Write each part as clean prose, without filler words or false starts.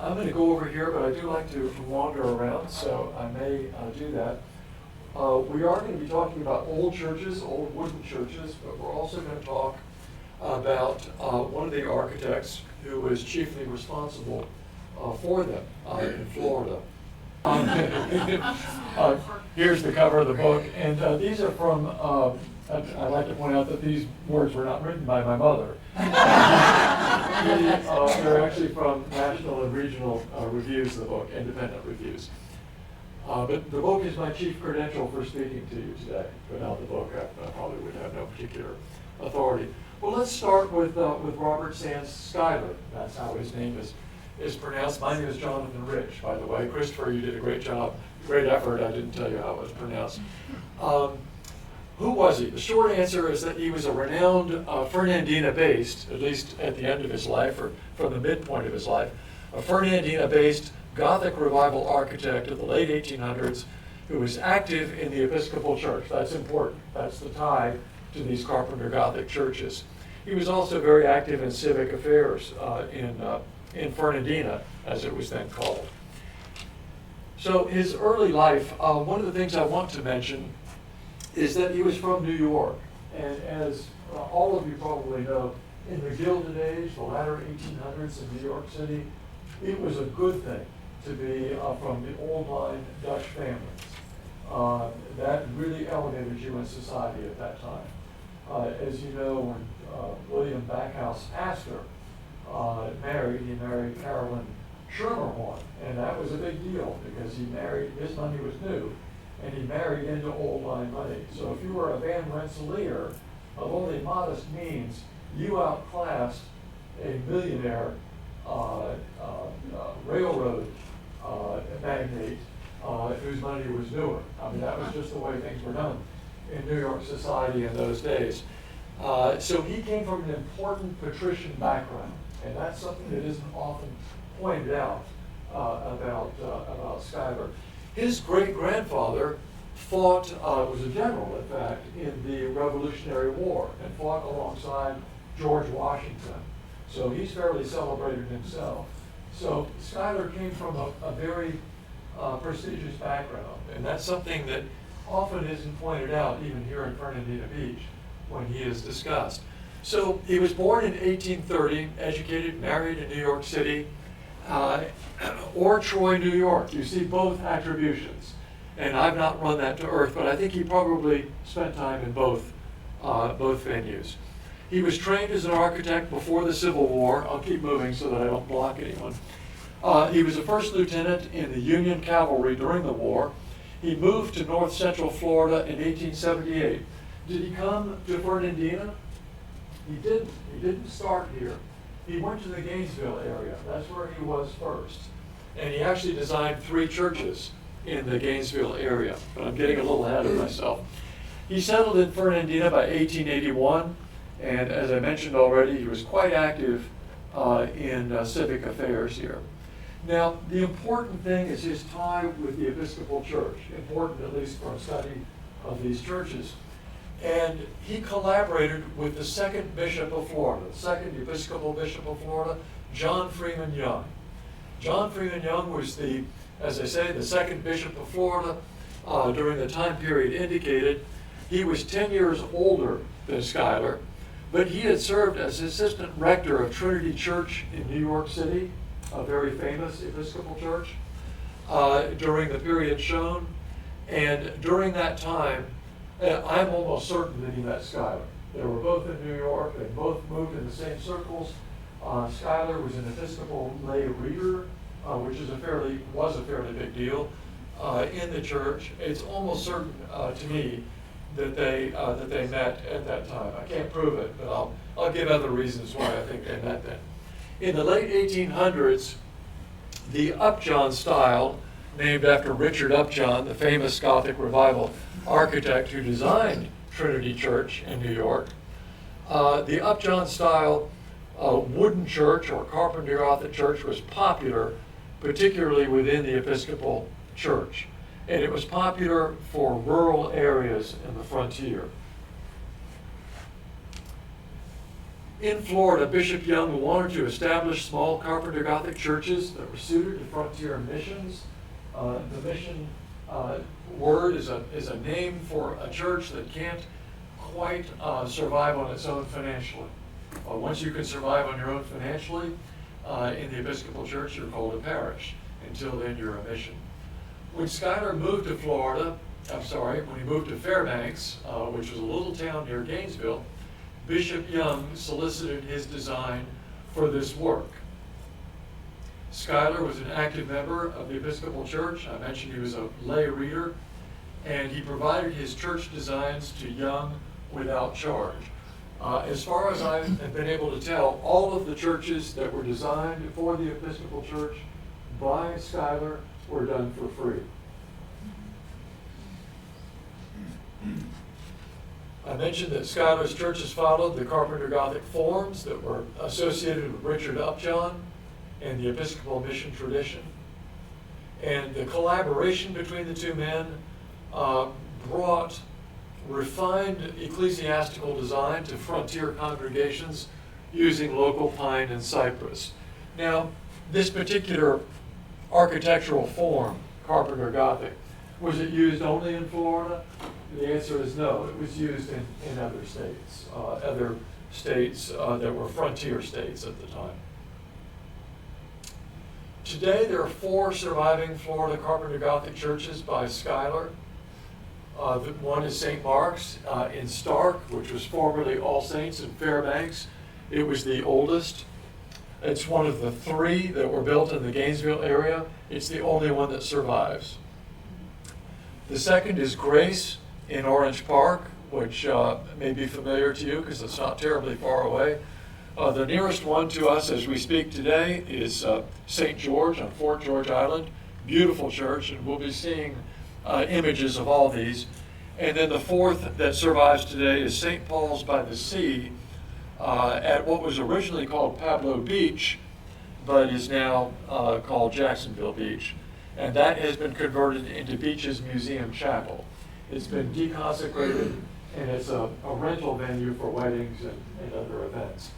I'm going to go over here, but I do like to wander around, so I may do that. We are going to be talking about old churches, old wooden churches, but we're also going to talk about one of the architects who was chiefly responsible for them in Florida. Here's the cover of the book, and these are from, I'd like to point out that these words were not written by my mother. They're actually from national and regional reviews of the book, independent reviews. But the book is my chief credential for speaking to you today. Without the book, I probably would have no particular authority. Well, let's start with Robert Schuyler. That's how his name is pronounced. My name is Jonathan Rich, by the way. Christopher, you did a great job, great effort. I didn't tell you how it was pronounced. Who was he? The short answer is that he was a renowned Fernandina-based, at least at the end of his life, or from the midpoint of his life, a Fernandina-based Gothic revival architect of the late 1800s who was active in the Episcopal Church. That's important. That's the tie to these Carpenter Gothic churches. He was also very active in civic affairs in Fernandina, as it was then called. So his early life, one of the things I want to mention is that he was from New York. And as all of you probably know, in the Gilded Age, the latter 1800s in New York City, it was a good thing to be from the old line Dutch families. That really elevated you in society at that time. As you know, when William Backhouse Astor he married Carolyn Schermerhorn, and that was a big deal because his money was new, and he married into old line money. So if you were a Van Rensselaer of only modest means, you outclassed a millionaire railroad magnate whose money was newer. I mean, that was just the way things were done in New York society in those days. So he came from an important patrician background, and that's something that isn't often pointed out about Schuyler. His great-grandfather was a general, in fact, in the Revolutionary War and fought alongside George Washington. So he's fairly celebrated himself. So Schuyler came from a very prestigious background, and that's something that often isn't pointed out even here in Fernandina Beach when he is discussed. So he was born in 1830, educated, married in New York City, or Troy, New York. You see both attributions. And I've not run that to earth, but I think he probably spent time in both venues. He was trained as an architect before the Civil War. I'll keep moving so that I don't block anyone. He was a first lieutenant in the Union Cavalry during the war. He moved to north central Florida in 1878. Did he come to Fernandina? He didn't. He didn't start here. He went to the Gainesville area. That's where he was first. And he actually designed 3 churches in the Gainesville area. But I'm getting a little ahead of myself. He settled in Fernandina by 1881. And as I mentioned already, he was quite active in civic affairs here. Now, the important thing is his tie with the Episcopal Church, important at least for a study of these churches. And he collaborated with the second Bishop of Florida, the second Episcopal Bishop of Florida, John Freeman Young. John Freeman Young was as I say, the second Bishop of Florida during the time period indicated. He was 10 years older than Schuyler, but he had served as assistant rector of Trinity Church in New York City, a very famous Episcopal church, during the period shown. And during that time, I'm almost certain that he met Schuyler. They were both in New York. They both moved in the same circles. Schuyler was an Episcopal lay reader, which was a fairly big deal in the church. It's almost certain to me that they met at that time. I can't prove it, but I'll give other reasons why I think they met then. In the late 1800s, the Upjohn style, named after Richard Upjohn, the famous Gothic revival architect who designed Trinity Church in New York, the Upjohn style wooden church or Carpenter Gothic church was popular, particularly within the Episcopal Church. And it was popular for rural areas in the frontier. In Florida, Bishop Young wanted to establish small Carpenter Gothic churches that were suited to frontier missions. The mission word is a name for a church that can't quite survive on its own financially. Once you can survive on your own financially, in the Episcopal Church, you're called a parish. Until then, you're a mission. When Schuyler moved to when he moved to Fairbanks, which was a little town near Gainesville, Bishop Young solicited his design for this work. Schuyler was an active member of the Episcopal Church. I mentioned he was a lay reader, and he provided his church designs to Young without charge. As far as I have been able to tell, all of the churches that were designed for the Episcopal Church by Schuyler were done for free. I mentioned that Schuyler's churches followed the Carpenter Gothic forms that were associated with Richard Upjohn and the Episcopal mission tradition. And the collaboration between the two men brought refined ecclesiastical design to frontier congregations using local pine and cypress. Now, this particular architectural form, Carpenter Gothic, was it used only in Florida? The answer is no. It was used in other states that were frontier states at the time. Today, there are 4 surviving Florida Carpenter Gothic churches by Schuyler. One is St. Mark's in Stark, which was formerly All Saints in Fairbanks. It was the oldest. It's one of the 3 that were built in the Gainesville area. It's the only one that survives. The second is Grace in Orange Park, which may be familiar to you because it's not terribly far away. The nearest one to us as we speak today is St. George on Fort George Island. Beautiful church, and we'll be seeing images of all these. And then the 4th that survives today is St. Paul's by the Sea at what was originally called Pablo Beach, but is now called Jacksonville Beach. And that has been converted into Beach's Museum Chapel. It's been deconsecrated, and it's a rental venue for weddings and other events.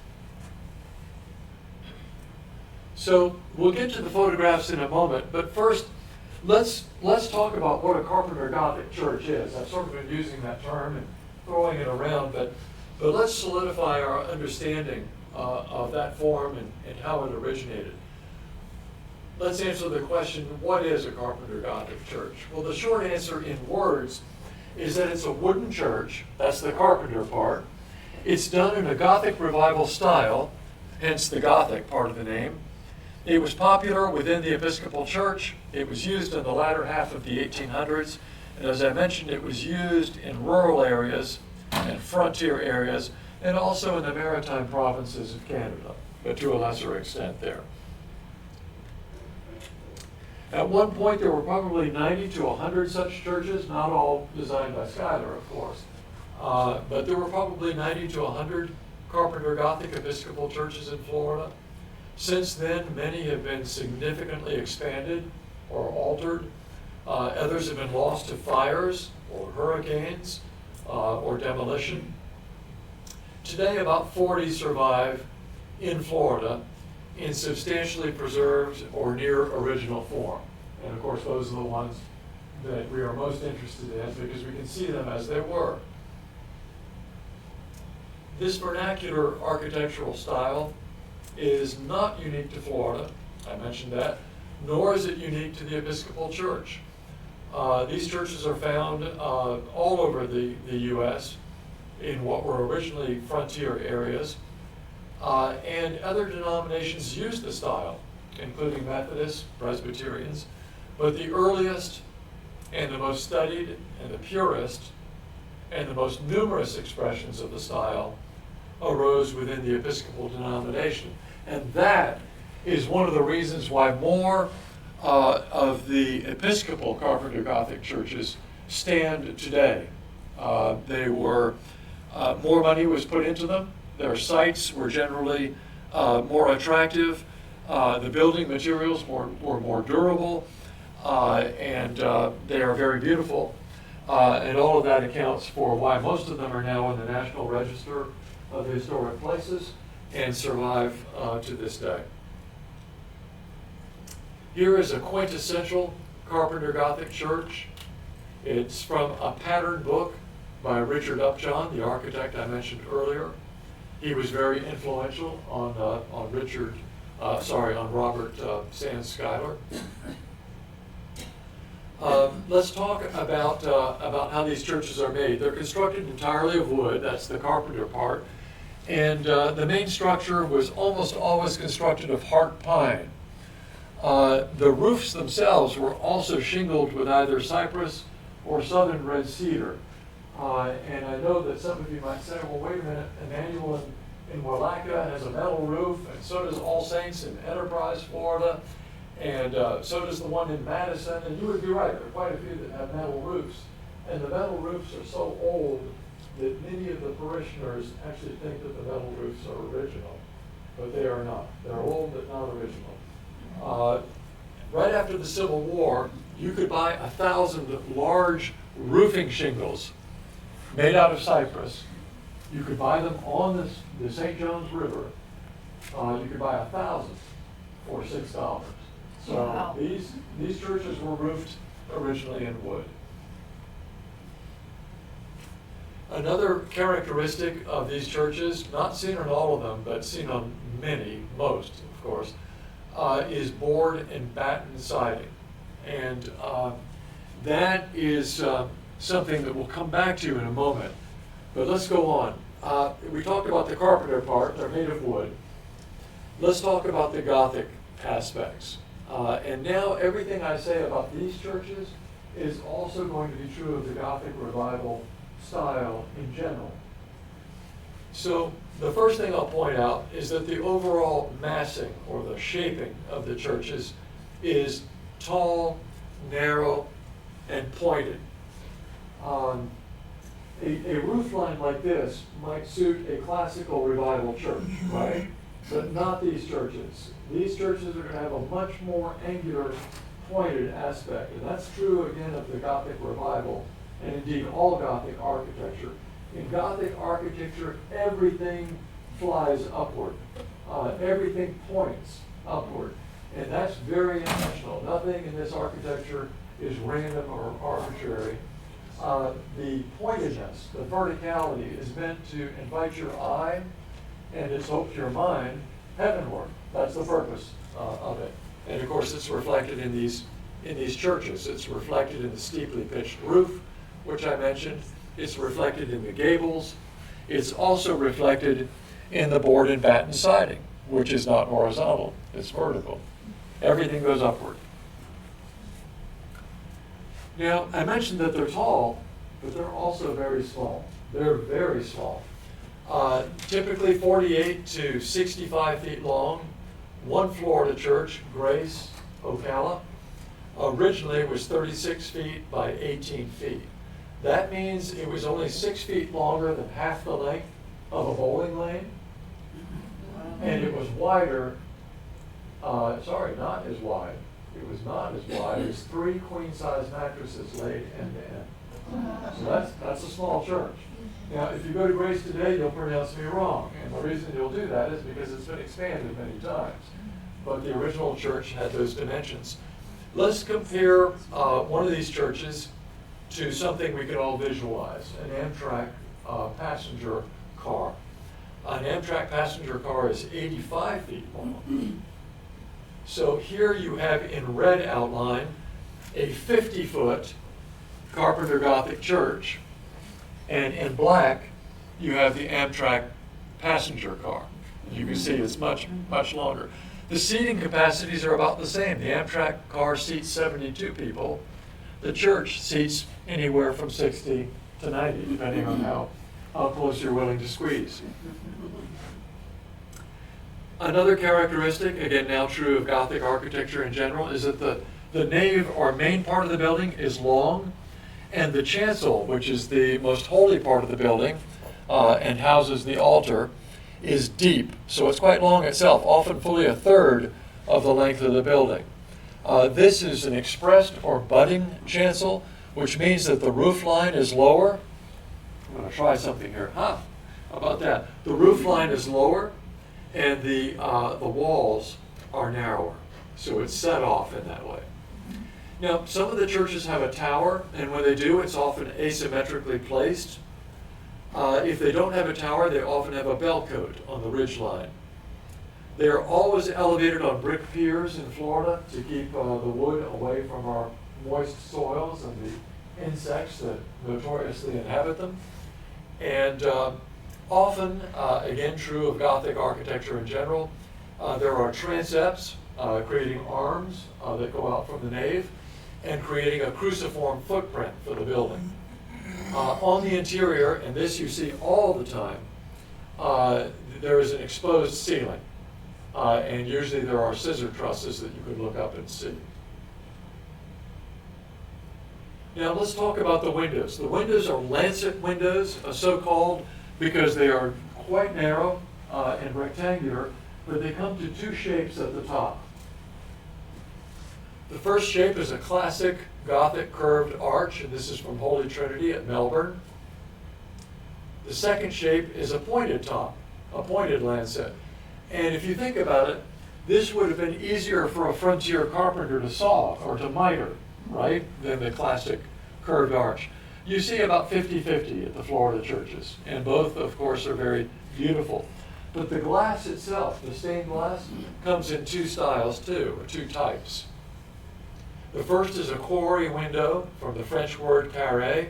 So we'll get to the photographs in a moment, but first, let's talk about what a Carpenter Gothic church is. I've sort of been using that term and throwing it around, but let's solidify our understanding of that form and how it originated. Let's answer the question, what is a Carpenter Gothic church? Well, the short answer in words is that it's a wooden church. That's the carpenter part. It's done in a Gothic revival style, hence the Gothic part of the name. It was popular within the Episcopal Church. It was used in the latter half of the 1800s. And as I mentioned, it was used in rural areas and frontier areas, and also in the maritime provinces of Canada, but to a lesser extent there. At one point, there were probably 90 to 100 such churches, not all designed by Schuyler, of course. But there were probably 90 to 100 Carpenter Gothic Episcopal churches in Florida. Since then, many have been significantly expanded or altered. Others have been lost to fires or hurricanes or demolition. Today, about 40 survive in Florida in substantially preserved or near original form. And of course, those are the ones that we are most interested in because we can see them as they were. This vernacular architectural style is not unique to Florida, I mentioned that, nor is it unique to the Episcopal Church. These churches are found all over the U.S. in what were originally frontier areas, and other denominations use the style, including Methodists, Presbyterians, but the earliest and the most studied and the purest and the most numerous expressions of the style arose within the Episcopal denomination. And that is one of the reasons why more of the Episcopal Carpenter Gothic churches stand today. More money was put into them. Their sites were generally more attractive. The building materials were more durable, and they are very beautiful. And all of that accounts for why most of them are now in the National Register of Historic Places, and survive to this day. Here is a quintessential Carpenter Gothic church. It's from a pattern book by Richard Upjohn, the architect I mentioned earlier. He was very influential on Robert Schuyler. Let's talk about how these churches are made. They're constructed entirely of wood. That's the carpenter part. And the main structure was almost always constructed of heart pine. The roofs themselves were also shingled with either cypress or southern red cedar. And I know that some of you might say, well, wait a minute, Emmanuel in Willaca has a metal roof, and so does All Saints in Enterprise, Florida, and so does the one in Madison. And you would be right, there are quite a few that have metal roofs. And the metal roofs are so old that many of the parishioners actually think that the metal roofs are original, but they are not. They're old but not original. Right after the Civil War, you could buy 1,000 large roofing shingles made out of cypress. You could buy them on the St. Johns River. You could buy 1,000 for $6. So wow. These churches were roofed originally in wood. Another characteristic of these churches, not seen on all of them, but seen on most, of course, is board and batten siding. And that is something that we'll come back to in a moment. But let's go on. We talked about the carpenter part. They're made of wood. Let's talk about the Gothic aspects. And now everything I say about these churches is also going to be true of the Gothic revival style in general. So the first thing I'll point out is that the overall massing or the shaping of the churches is tall, narrow, and pointed. A roof line like this might suit a classical revival church, right? But not these churches. These churches are going to have a much more angular, pointed aspect. And that's true, again, of the Gothic revival, and indeed all Gothic architecture. In Gothic architecture, everything flies upward. Everything points upward. And that's very intentional. Nothing in this architecture is random or arbitrary. The pointedness, the verticality, is meant to invite your eye and it's hoped your mind heavenward. That's the purpose of it. And of course, it's reflected in these churches. It's reflected in the steeply pitched roof, which I mentioned. It's reflected in the gables. It's also reflected in the board and batten siding, which is not horizontal, it's vertical. Everything goes upward. Now, I mentioned that they're tall, but they're also very small. They're very small. Typically 48 to 65 feet long. One Florida church, Grace, Ocala, originally was 36 feet by 18 feet. That means it was only 6 feet longer than half the length of a bowling lane, and it was wider, not as wide. It was not as wide as 3 queen-size mattresses laid end to end. So that's a small church. Now, if you go to Grace today, you'll pronounce me wrong, and the reason you'll do that is because it's been expanded many times. But the original church had those dimensions. Let's compare one of these churches to something we can all visualize, an Amtrak passenger car. An Amtrak passenger car is 85 feet long. So here you have in red outline a 50-foot Carpenter Gothic church, and in black you have the Amtrak passenger car. You can see it's much, much longer. The seating capacities are about the same. The Amtrak car seats 72 people. The church seats anywhere from 60 to 90, depending on how close you're willing to squeeze. Another characteristic, again now true of Gothic architecture in general, is that the nave or main part of the building is long, and the chancel, which is the most holy part of the building and houses the altar, is deep. So it's quite long itself, often fully a third of the length of the building. This is an expressed or budding chancel, which means that the roof line is lower. I'm going to try something here. How about that? The roof line is lower, and the walls are narrower. So it's set off in that way. Now, some of the churches have a tower, and when they do, it's often asymmetrically placed. If they don't have a tower, they often have a bell cote on the ridge line. They are always elevated on brick piers in Florida to keep the wood away from our moist soils and the insects that notoriously inhabit them. And often, again true of Gothic architecture in general, there are transepts creating arms that go out from the nave and creating a cruciform footprint for the building. On the interior, and this you see all the time, there is an exposed ceiling. And usually there are scissor trusses that you could look up and see. Now let's talk about the windows. The windows are lancet windows, so-called because they are quite narrow and rectangular, but they come to two shapes at the top. The first shape is a classic Gothic curved arch, and this is from Holy Trinity at Melbourne. The second shape is a pointed top, a pointed lancet. And if you think about it, this would have been easier for a frontier carpenter to saw or to miter, right, than the classic curved arch. You see about 50-50 at the Florida churches, and both, of course, are very beautiful. But the glass itself, the stained glass, comes in two styles too, or two types. The first is a quarry window from the French word carré,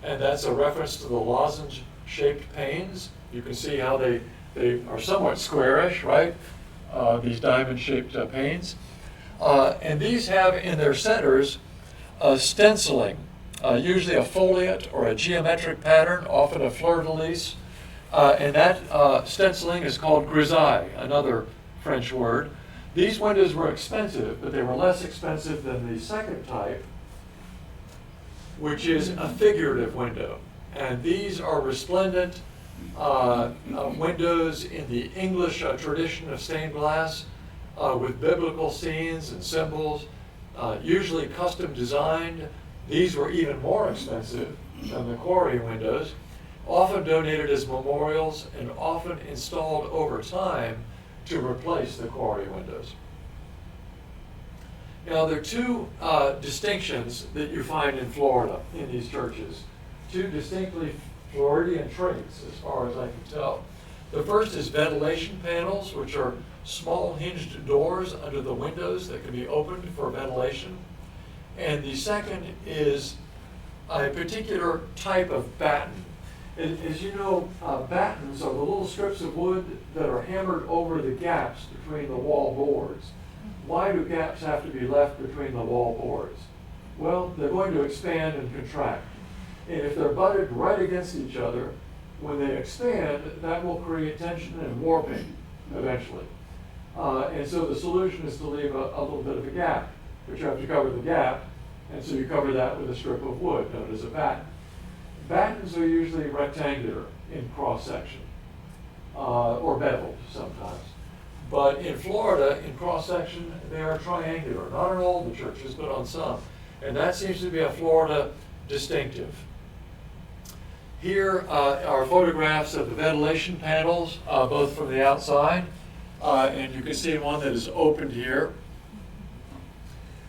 and that's a reference to the lozenge-shaped panes. You can see how they are somewhat squarish, right? These diamond-shaped panes. And these have in their centers a stenciling, usually a foliate or a geometric pattern, often a fleur-de-lis. And that stenciling is called grisaille, another French word. These windows were expensive, but they were less expensive than the second type, which is a figurative window. And these are resplendent windows in the English tradition of stained glass with biblical scenes and symbols, usually custom designed. These were even more expensive than the quarry windows, often donated as memorials and often installed over time to replace the quarry windows. Now, there are two distinctions that you find in Florida in these churches, two distinctly Floridian traits as far as I can tell. The first is ventilation panels, which are small hinged doors under the windows that can be opened for ventilation. And the second is a particular type of batten. As you know, battens are the little strips of wood that are hammered over the gaps between the wall boards. Why do gaps have to be left between the wall boards? Well, they're going to expand and contract. And if they're butted right against each other, when they expand, that will create tension and warping eventually. And so the solution is to leave a little bit of a gap, but you have to cover the gap, and so you cover that with a strip of wood known as a batten. Battens are usually rectangular in cross-section, or beveled sometimes. But in Florida, in cross-section, they are triangular, not on all the churches, but on some. And that seems to be a Florida distinctive. Here are photographs of the ventilation panels, both from the outside, and you can see one that is opened here.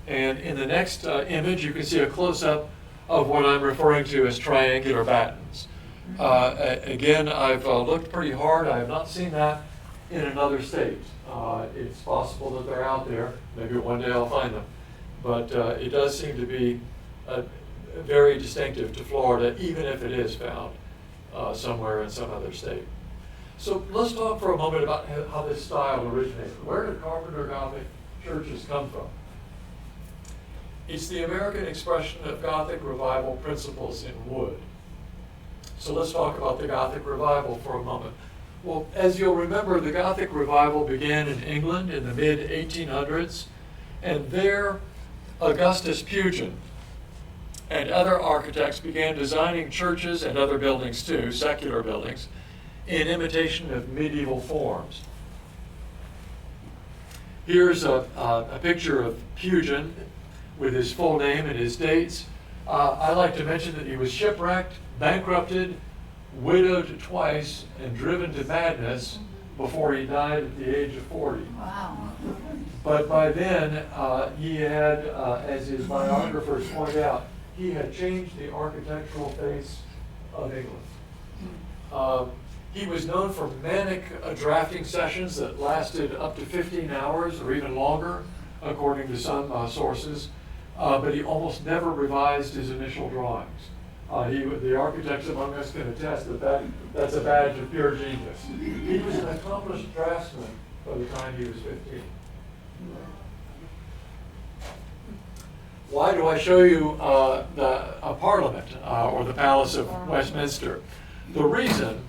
And in the next image, you can see a close-up of what I'm referring to as triangular battens. Again, I've looked pretty hard. I have not seen that in another state. It's possible that they're out there. Maybe one day I'll find them. But it does seem to be very distinctive to Florida, even if it is found somewhere in some other state. So let's talk for a moment about how this style originated. Where did Carpenter Gothic churches come from? It's the American expression of Gothic revival principles in wood. So let's talk about the Gothic revival for a moment. Well, as you'll remember, the Gothic revival began in England in the mid-1800s, and there Augustus Pugin and other architects began designing churches and other buildings too, secular buildings, in imitation of medieval forms. Here's a picture of Pugin with his full name and his dates. I like to mention that he was shipwrecked, bankrupted, widowed twice, and driven to madness before he died at the age of 40. Wow. But by then, he had, as his biographers point out, he had changed the architectural face of England. He was known for manic drafting sessions that lasted up to 15 hours or even longer, according to some sources, but he almost never revised his initial drawings. The architects among us can attest that's a badge of pure genius. He was an accomplished draftsman by the time he was 15. Why do I show you a Parliament or the Palace of Westminster? The reason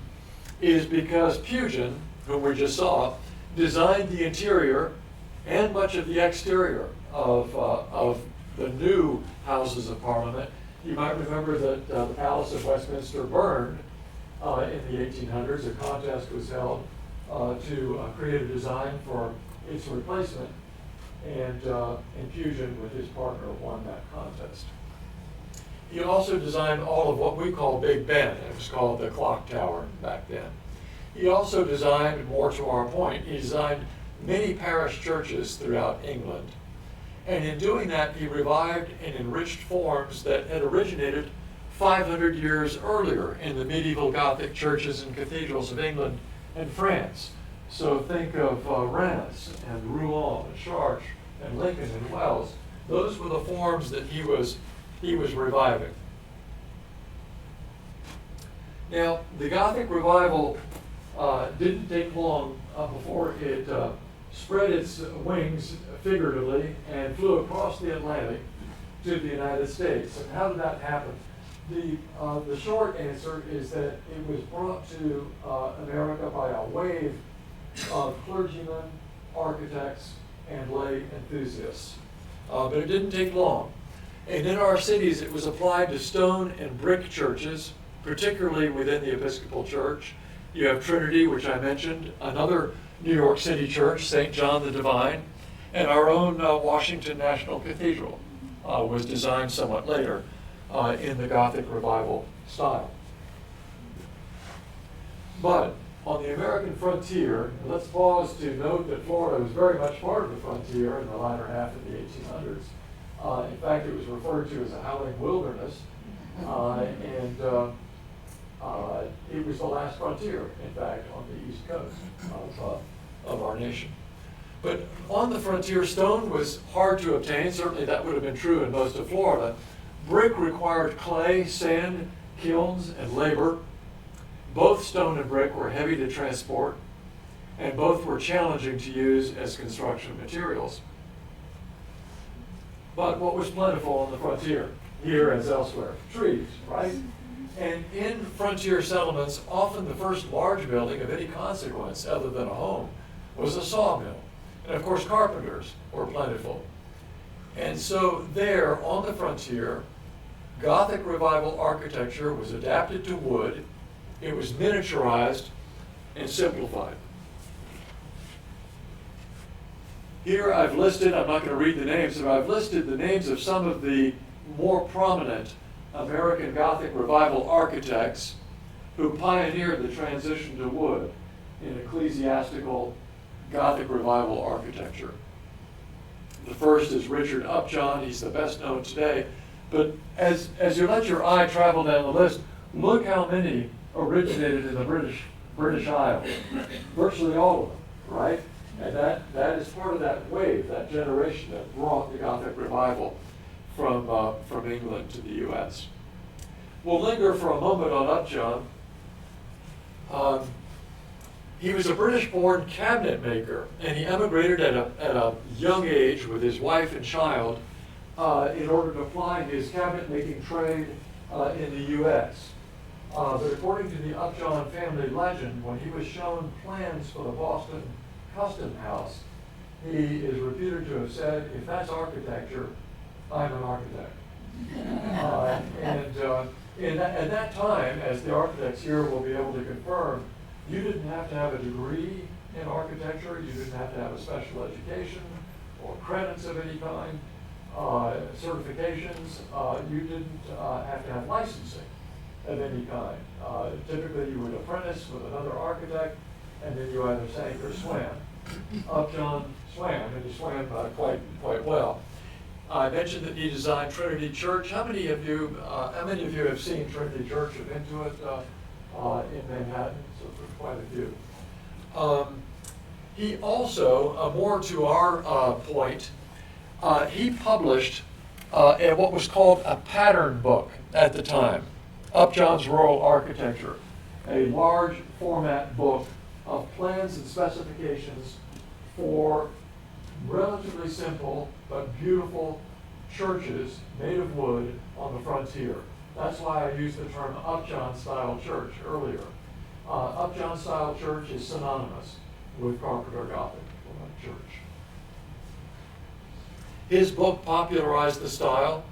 is because Pugin, whom we just saw, designed the interior and much of the exterior of the new Houses of Parliament. You might remember that the Palace of Westminster burned in the 1800s. A contest was held to create a design for its replacement, and Pugin, with his partner, won that contest. He also designed all of what we call Big Ben. It was called the Clock Tower back then. He also designed, more to our point, he designed many parish churches throughout England. And in doing that, he revived and enriched forms that had originated 500 years earlier in the medieval Gothic churches and cathedrals of England and France. So think of Rennes and Rouen and Chartres and Lincoln and Wells. Those were the forms that he was reviving. Now, the Gothic revival didn't take long before it spread its wings figuratively and flew across the Atlantic to the United States. And how did that happen? The short answer is that it was brought to America by a wave of clergymen, architects, and lay enthusiasts. But it didn't take long. And in our cities, it was applied to stone and brick churches, particularly within the Episcopal Church. You have Trinity, which I mentioned, another New York City church, St. John the Divine, and our own Washington National Cathedral was designed somewhat later in the Gothic Revival style. But on the American frontier, let's pause to note that Florida was very much part of the frontier in the latter half of the 1800s. In fact, it was referred to as a howling wilderness, and it was the last frontier, in fact, on the east coast of our nation. But on the frontier, stone was hard to obtain. Certainly that would have been true in most of Florida. Brick required clay, sand, kilns, and labor. Both stone and brick were heavy to transport, and both were challenging to use as construction materials. But what was plentiful on the frontier, here as elsewhere? Trees, right? And in frontier settlements, often the first large building of any consequence other than a home was a sawmill. And of course, carpenters were plentiful. And so there, on the frontier, Gothic Revival architecture was adapted to wood. It was miniaturized and simplified. Here I've listed, I'm not going to read the names, but I've listed the names of some of the more prominent American Gothic Revival architects who pioneered the transition to wood in ecclesiastical Gothic Revival architecture. The first is Richard Upjohn. He's the best known today. But as you let your eye travel down the list, look how many originated in the British Isles. Virtually all of them, right? And that is part of that wave, that generation that brought the Gothic Revival from England to the U.S. We'll linger for a moment on Upjohn. He was a British-born cabinet maker, and he emigrated at a young age with his wife and child in order to apply his cabinet-making trade in the U.S. But according to the Upjohn family legend, when he was shown plans for the Boston Custom House, he is reputed to have said, "If that's architecture, I'm an architect." At that time, as the architects here will be able to confirm, you didn't have to have a degree in architecture, you didn't have to have a special education or credits of any kind, certifications, you didn't have to have licensing of any kind. Typically you would apprentice with another architect, and then you either sank or swam. Upjohn swam, and he swam quite well. I mentioned that he designed Trinity Church. How many of you have seen Trinity Church or been to it in Manhattan? So quite a few. He also, more to our point, he published what was called a pattern book at the time, Upjohn's Rural Architecture, a large format book of plans and specifications for relatively simple but beautiful churches made of wood on the frontier. That's why I used the term Upjohn-style church earlier. Upjohn-style church is synonymous with Carpenter Gothic church. His book popularized the style,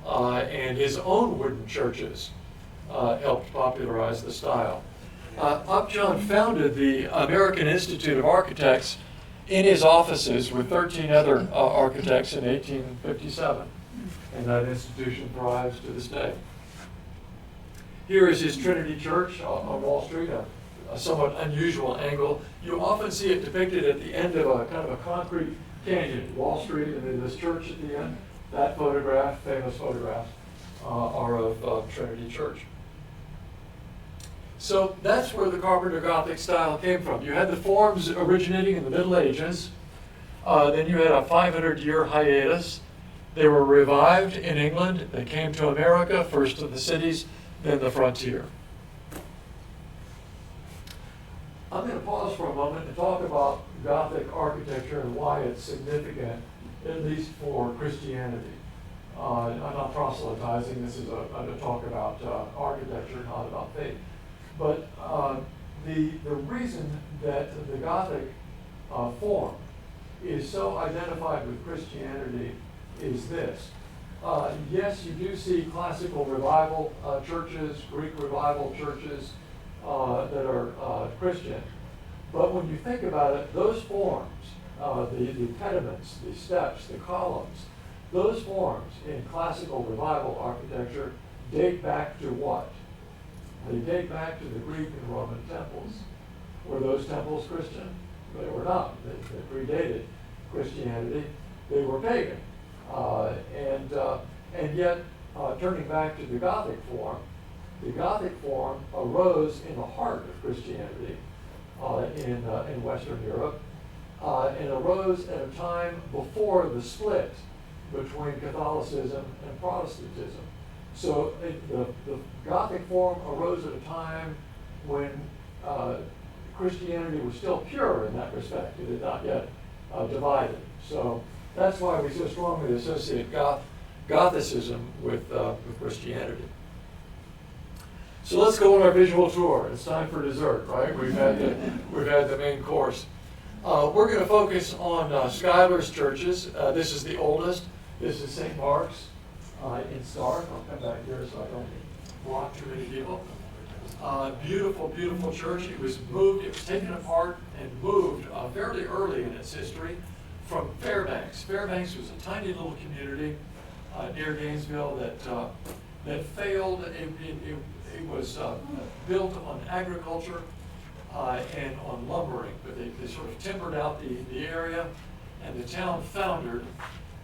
and his own wooden churches helped popularize the style. Upjohn founded the American Institute of Architects in his offices with 13 other architects in 1857, and that institution thrives to this day. Here is his Trinity Church on Wall Street, a somewhat unusual angle. You often see it depicted at the end of a kind of a concrete canyon, Wall Street, and then this church at the end. That photograph, famous photographs, are of Trinity Church. So that's where the Carpenter Gothic style came from. You had the forms originating in the Middle Ages. Then you had a 500-year hiatus. They were revived in England. They came to America, first to the cities, then the frontier. I'm going to pause for a moment and talk about Gothic architecture and why it's significant, at least for Christianity. I'm not proselytizing. This is a talk about architecture, not about faith. But the reason that the Gothic form is so identified with Christianity is this. Yes, you do see classical revival churches, Greek revival churches that are Christian. But when you think about it, those forms, the pediments, the steps, the columns, those forms in classical revival architecture date back to what? They date back to the Greek and Roman temples. Were those temples Christian? They were not. They predated Christianity. They were pagan. And yet, turning back to the Gothic form arose in the heart of Christianity in Western Europe, and arose at a time before the split between Catholicism and Protestantism. So the Gothic form arose at a time when Christianity was still pure in that respect. It had not yet divided. So that's why we so strongly associate Gothicism with Christianity. So let's go on our visual tour. It's time for dessert, right? We've had the main course. We're going to focus on Schuyler's churches. This is the oldest. This is St. Mark's in Stark. I'll come back here so I don't block too many people. Beautiful, beautiful church. It was taken apart and moved fairly early in its history from Fairbanks. Fairbanks was a tiny little community near Gainesville that failed. It was built on agriculture and on lumbering, but they sort of timbered out the area, and the town foundered.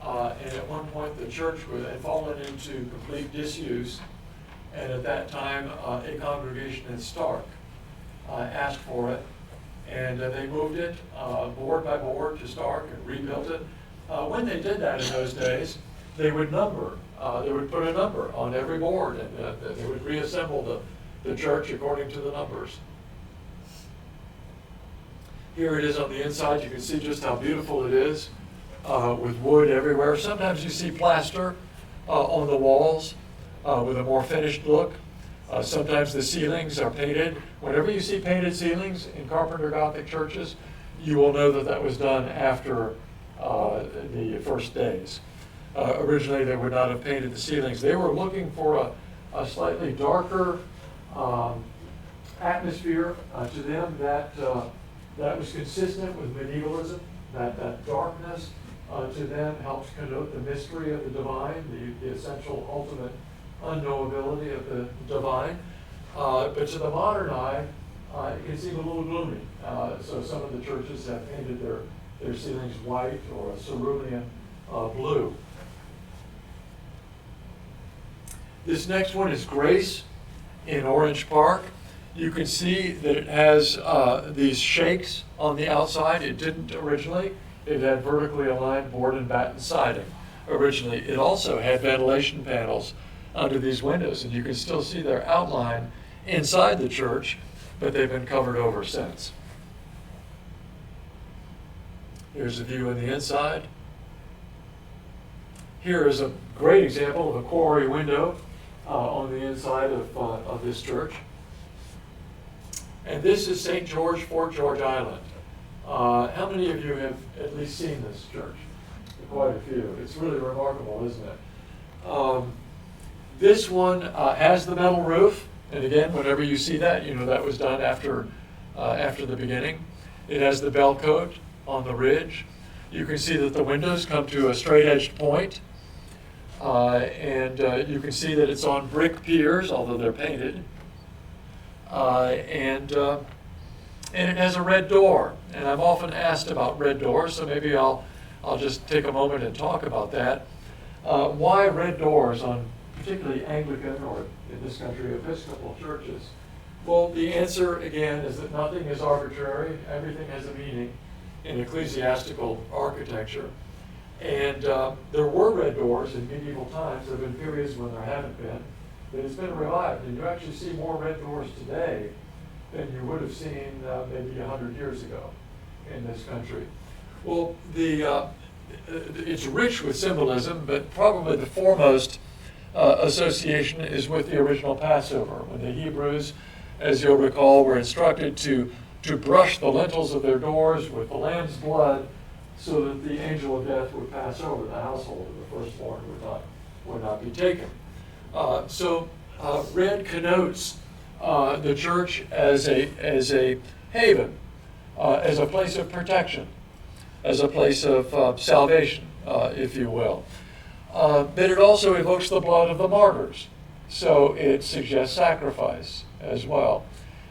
And at one point, the church had fallen into complete disuse. And at that time, a congregation in Stark asked for it, and they moved it board by board to Stark and rebuilt it. When they did that in those days, they would they would put a number on every board, and they would reassemble the church according to the numbers. Here it is on the inside. You can see just how beautiful it is with wood everywhere. Sometimes you see plaster on the walls with a more finished look. Sometimes the ceilings are painted. Whenever you see painted ceilings in Carpenter Gothic churches, you will know that was done after the first days. Originally, they would not have painted the ceilings. They were looking for a slightly darker atmosphere to them that was consistent with medievalism. That darkness to them helps connote the mystery of the divine, the essential ultimate unknowability of the divine. But to the modern eye, it can seem a little gloomy. So some of the churches have painted their ceilings white or a cerulean blue. This next one is Grace in Orange Park. You can see that it has these shakes on the outside. It didn't originally. It had vertically aligned board and batten siding originally. It also had ventilation panels under these windows, and you can still see their outline inside the church, but they've been covered over since. Here's a view on the inside. Here is a great example of a quarry window on the inside of this church. And this is St. George, Fort George Island. How many of you have at least seen this church? Quite a few. It's really remarkable, isn't it? This one has the metal roof, and again, whenever you see that, you know that was done after the beginning. It has the bell coat on the ridge. You can see that the windows come to a straight-edged point, and you can see that it's on brick piers, although they're painted, and it has a red door. And I'm often asked about red doors, so maybe I'll just take a moment and talk about that. Why red doors on particularly Anglican, or in this country, Episcopal churches? Well, the answer, again, is that nothing is arbitrary. Everything has a meaning in ecclesiastical architecture. And there were red doors in medieval times. There have been periods when there haven't been. But it's been revived. And you actually see more red doors today than you would have seen maybe 100 years ago in this country. Well, it's rich with symbolism, but probably the foremost association is with the original Passover, when the Hebrews, as you'll recall, were instructed to brush the lintels of their doors with the lamb's blood so that the angel of death would pass over the household and the firstborn would not be taken. So red connotes the church as a haven, as a place of protection, as a place of salvation, if you will. But it also evokes the blood of the martyrs, so it suggests sacrifice as well.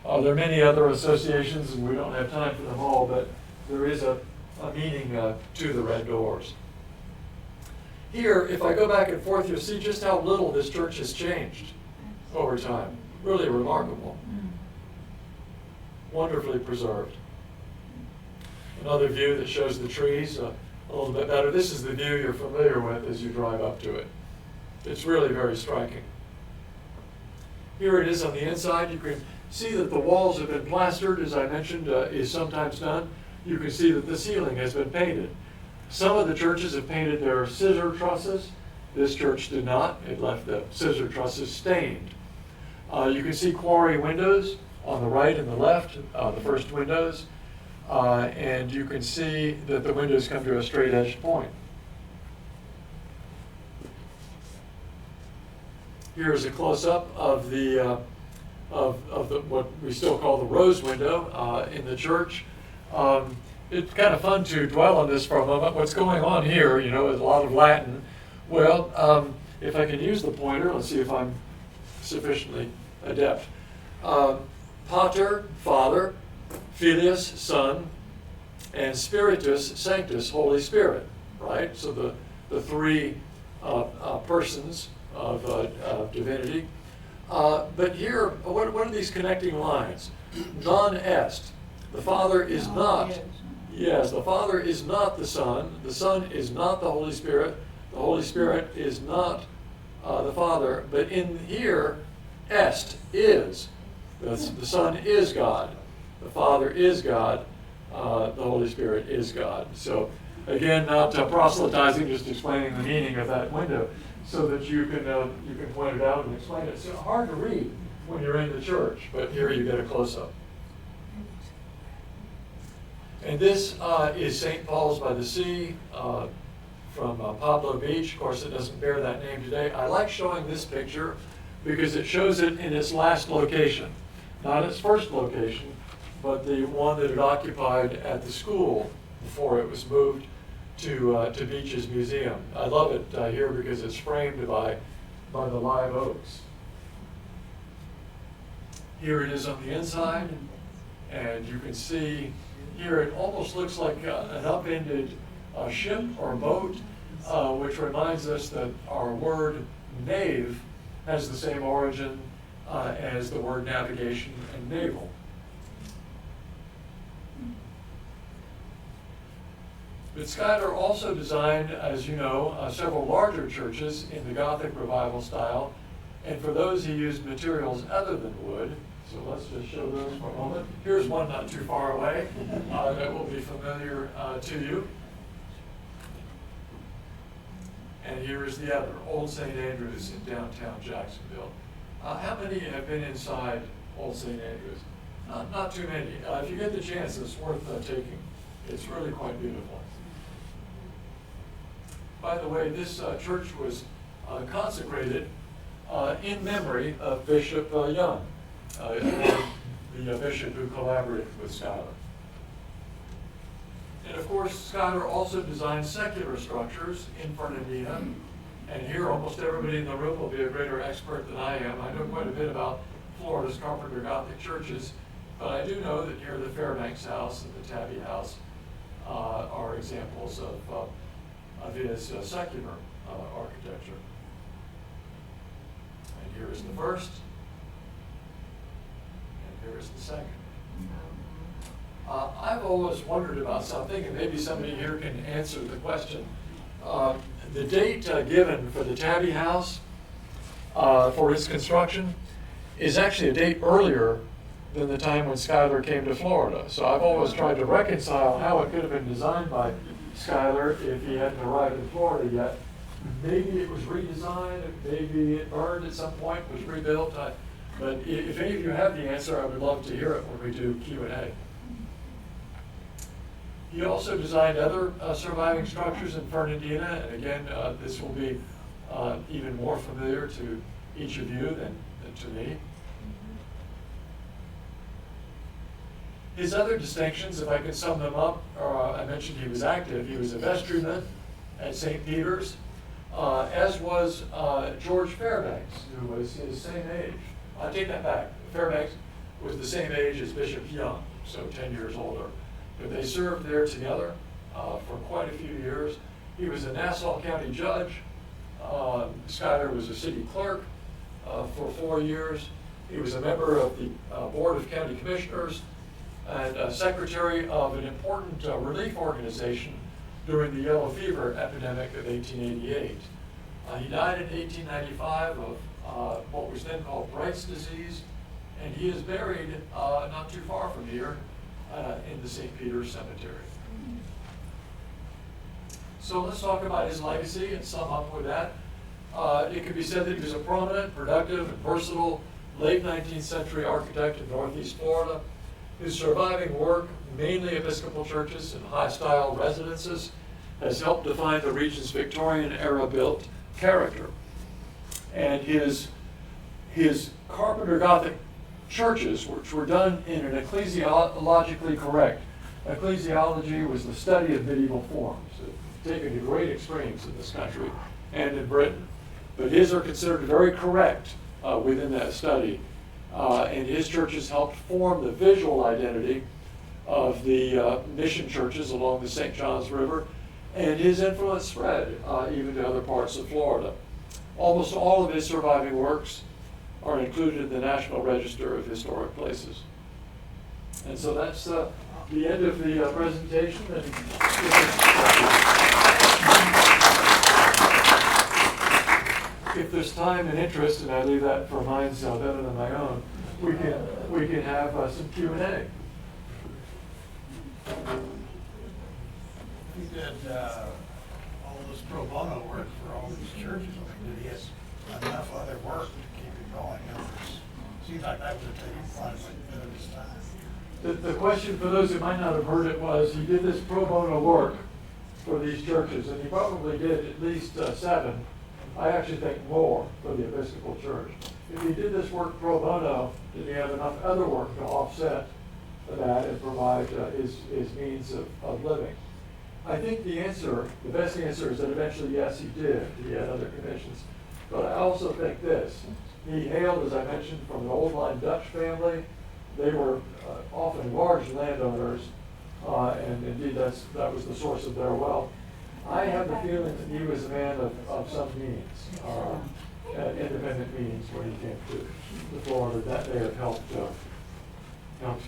There are many other associations, and we don't have time for them all, but there is a meaning to the red doors. Here, if I go back and forth, you'll see just how little this church has changed over time. Really remarkable. Wonderfully preserved. Another view that shows the trees a little bit better. This is the view you're familiar with as you drive up to it. It's really very striking. Here it is on the inside. You can see that the walls have been plastered, as I mentioned, is sometimes done. You can see that the ceiling has been painted. Some of the churches have painted their scissor trusses. This church did not. It left the scissor trusses stained. You can see quarry windows on the right and the left, the first windows. And you can see that the windows come to a straight-edged point. Here's a close-up of the what we still call the rose window in the church. It's kind of fun to dwell on this for a moment. What's going on here, you know, is a lot of Latin. Well, if I can use the pointer, let's see if I'm sufficiently adept. Pater, Father, Filius, Son, and Spiritus Sanctus, Holy Spirit, right? So the three persons of divinity. But here, what are these connecting lines? Non est. The Father is not. Yes, the Father is not the Son. The Son is not the Holy Spirit. The Holy Spirit is not the Father. But in here, est is. The Son is God. The Father is God. The Holy Spirit is God. So again, not proselytizing, just explaining the meaning of that window so that you can point it out and explain it. It's hard to read when you're in the church, but here you get a close-up. And this is St. Paul's by the Sea from Pablo Beach. Of course, it doesn't bear that name today. I like showing this picture because it shows it in its last location. Not its first location, but the one that it occupied at the school before it was moved to Beach's museum. I love it here because it's framed by the live oaks. Here it is on the inside. And you can see here it almost looks like an upended ship or boat, which reminds us that our word nave has the same origin as the word navigation and naval. But Schuyler also designed, as you know, several larger churches in the Gothic revival style, and for those he used materials other than wood. So let's just show those for a moment. Here's one not too far away that will be familiar to you. And here is the other, Old St. Andrews in downtown Jacksonville. How many have been inside Old St. Andrews? Not too many. If you get the chance, it's worth taking. It's really quite beautiful. By the way, this church was consecrated in memory of Bishop Young, the bishop who collaborated with Schuyler. And of course, Schuyler also designed secular structures in Fernandina. And here, almost everybody in the room will be a greater expert than I am. I know quite a bit about Florida's Carpenter Gothic churches, but I do know that here the Fairbanks House and the Tabby House are examples of his secular architecture. And here is the first, and here is the second. I've always wondered about something, and maybe somebody here can answer the question. The date given for the Tabby House for its construction is actually a date earlier than the time when Schuyler came to Florida. So I've always tried to reconcile how it could have been designed by Schuyler if he hadn't arrived in Florida yet. Maybe it was redesigned, maybe it burned at some point, was rebuilt. But if any of you have the answer, I would love to hear it when we do Q&A. He also designed other surviving structures in Fernandina, and again, this will be even more familiar to each of you than to me. His other distinctions, if I could sum them up, I mentioned he was active. He was a vestryman at St. Peter's, as was George Fairbanks, who was his same age. I take that back. Fairbanks was the same age as Bishop Young, so 10 years older. But they served there together for quite a few years. He was a Nassau County judge. Schuyler was a city clerk for 4 years. He was a member of the Board of County Commissioners and secretary of an important relief organization during the yellow fever epidemic of 1888. He died in 1895 of what was then called Bright's disease, and he is buried not too far from here in the St. Peter's Cemetery. So let's talk about his legacy and sum up with that. It could be said that he was a prominent, productive, and versatile late 19th century architect in Northeast Florida. His surviving work, mainly Episcopal churches and high-style residences, has helped define the region's Victorian era built character. And his Carpenter Gothic churches, which were done in an ecclesiologically correct. Ecclesiology was the study of medieval forms, taken to great extremes in this country and in Britain. But his are considered very correct within that study. And his churches helped form the visual identity of the mission churches along the St. Johns River, and his influence spread even to other parts of Florida. Almost all of his surviving works are included in the National Register of Historic Places. And so that's the end of the presentation. And if there's time and interest, and I leave that for minds better than my own, we can have some Q&A. He did all this pro bono work for all these churches. I mean, did he have enough other work to keep it going? It seems like that was a taking quite a bit of his time. The question for those who might not have heard it was, he did this pro bono work for these churches, and he probably did at least 7. I actually think more for the Episcopal Church. If he did this work pro bono, did he have enough other work to offset that and provide his means of living? I think the best answer is that eventually, yes, he did. He had other commissions. But I also think this. He hailed, as I mentioned, from an old line Dutch family. they were often large landowners, and indeed that was the source of their wealth. I have the feeling that he was a man of some means, independent means when he came to Florida. That may have helped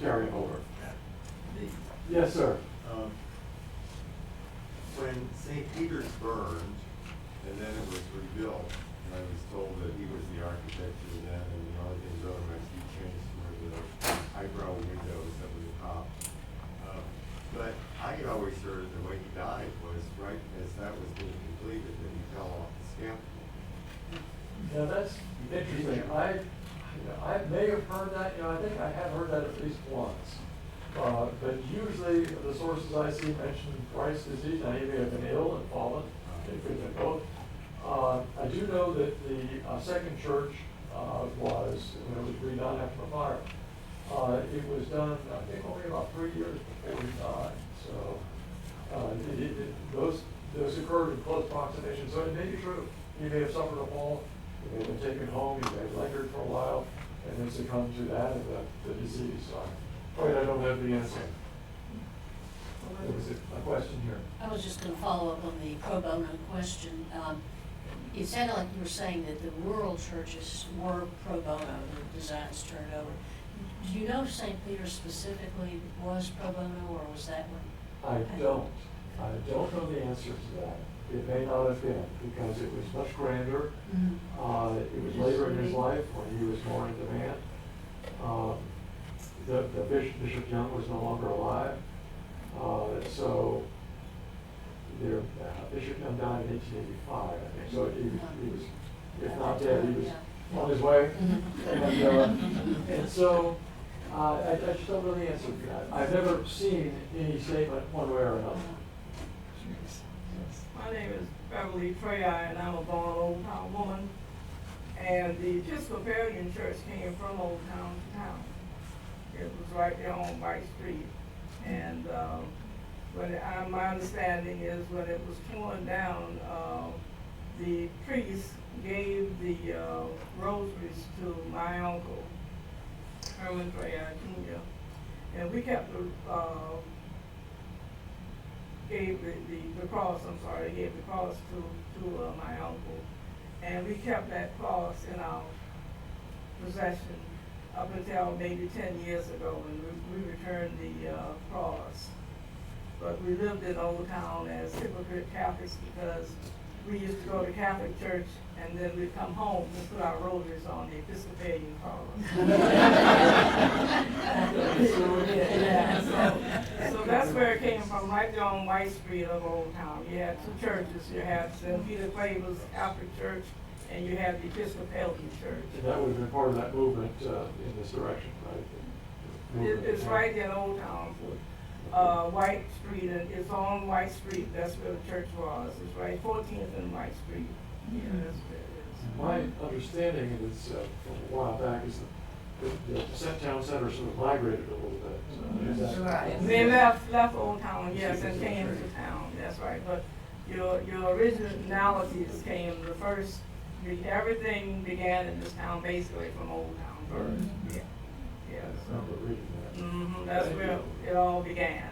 carry him over. Yes, sir. When St. Peter's burned, and then it was rebuilt, and I was told that he was the architect of that, and the only thing done was he changed were the eyebrow windows that were the top. But I had always heard the way he died was right as that was being completed, that he fell off the scaffold. Yeah, that's interesting. I may have heard that. I think I have heard that at least once. But usually the sources I see mention Christ's disease. Now, he may have been ill and fallen. It could have been both. I do know that the second church was redone after the fire. It was done, I think, only about 3 years before he died. So those occurred in close proximity. So it may be true. He may have suffered a fall. He may have been taken home. He may have lingered for a while and then succumbed to that and the disease. So I don't have the answer. There was a question here. I was just going to follow up on the pro bono question. It sounded like you were saying that the rural churches were pro bono, the designs turned over. Do you know if St. Peter's specifically was pro bono, or was that one? I don't know the answer to that. It may not have been, because it was much grander. Mm-hmm. It was later in his life when he was more in demand. The Bishop Young was no longer alive. So Bishop Young died in 1885, I think. So he was, if not dead, he was on his way. And so I just don't know the answer to that. I've never seen any statement one way or another. My name is Beverly Trey, and I'm a born Old Town woman. And the Episcopalian Church came from Old Town to town. It was right there on White Street. And my understanding is when it was torn down, the priest gave the rosaries to my uncle, Herman Trey Jr. And we kept gave the cross, they gave the cross to my uncle. And we kept that cross in our possession up until maybe 10 years ago when we returned the cross. But we lived in Old Town as hypocrite Catholics because we used to go to Catholic church and then we'd come home and put our rosaries on the Episcopalian cross. So that's where it came from, right there on White Street of Old Town. You had two churches. You had St. Peter Claver's Catholic Church and you had the Episcopalian Church. And that would have been part of that movement in this direction, right? It's right there in Old Town. White Street, and it's on White Street. That's where the church was. It's right 14th and White Street. Yeah, that's where it is. My understanding is from a while back is that the town center sort of migrated a little bit. Is that Right. They left Old Town, yes, and came to town. That's right. But your originalities came the first. Everything began in this town basically from Old Town first. Yeah. Yeah. I remember reading that. Mm-hmm. That's where it all began.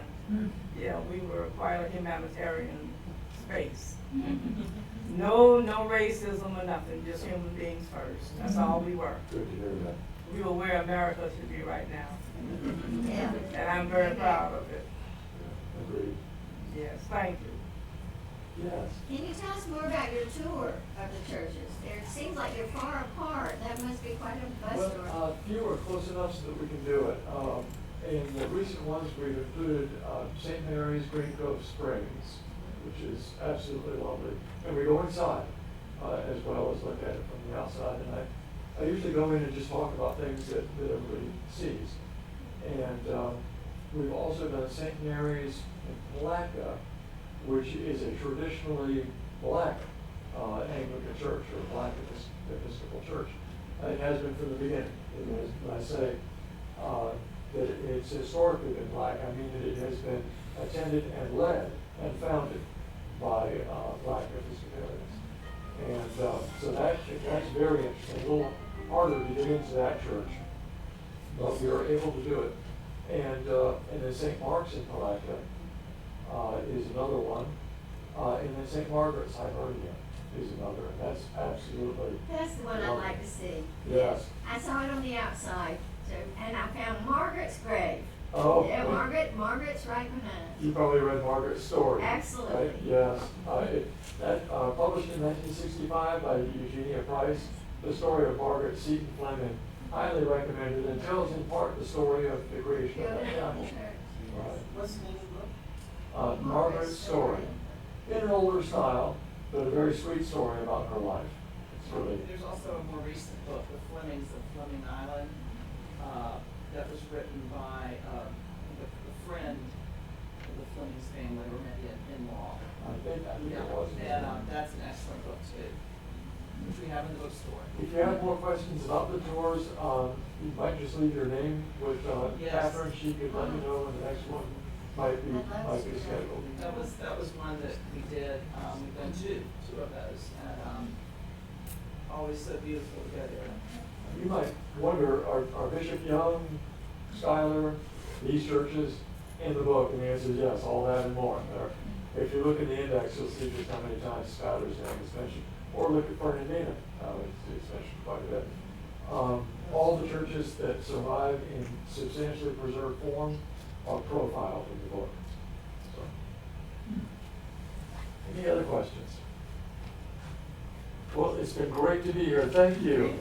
Yeah, we were quite a humanitarian space. No racism or nothing, just human beings first. That's all we were. Good to hear that. We were where America should be right now. Yeah. And I'm very proud of it. Yeah, agreed. Yes, thank you. Yes. Can you tell us more about your tour of the churches? It seems like they're far apart. That must be quite a bus tour. Well, few are close enough so that we can do it. In the recent ones, we've included St. Mary's Green Cove Springs, which is absolutely lovely. And we go inside as well as look at it from the outside. And I usually go in and just talk about things that everybody sees. And we've also done St. Mary's in Palatka, which is a traditionally black Anglican church or black Episcopal church. It has been from the beginning. When I say that it's historically been black, I mean that it has been attended and led and founded by black Episcopalians. And so that's very interesting. A little harder to get into that church. but we were able to do it. And then St. Mark's in Palatka is another one. And then St. Margaret's, Hibernia, is another, and that's absolutely. That's the one I'd like to see. Yes. I saw it on the outside, so, and I found Margaret's grave. Oh. Yeah, well, Margaret's right behind. You probably read Margaret's story. Absolutely. Right? Yes. Published in 1965 by Eugenia Price, the story of Margaret Seton Fleming, highly recommended, and tells in part the story of the creation of Building that up the family. church. Right. What's the name of the book? Margaret's story, in an older style, but a very sweet story about her life. It's really, There's also a more recent book, The Flemings of Fleming Island, that was written by the friend of the Flemings family, or maybe an in-law. I think Yeah, it was. and that's an excellent book too, which we have in the bookstore. If you have more questions about the tours, you might just leave your name with Yes. Catherine. She could let you know when the next one might be scheduled. That was one that we did, we've done two of those, and always so beautiful to go there. You might wonder, are Bishop Young, Schuyler, these churches in the book? And the answer is yes, all that and more. If you look in the index, you'll see just how many times Schuyler's name is mentioned. Or look at Fernandina, it's mentioned quite a bit. All the churches that survive in substantially preserved form are profiled in the book. So, any other questions? Well, it's been great to be here. Thank you.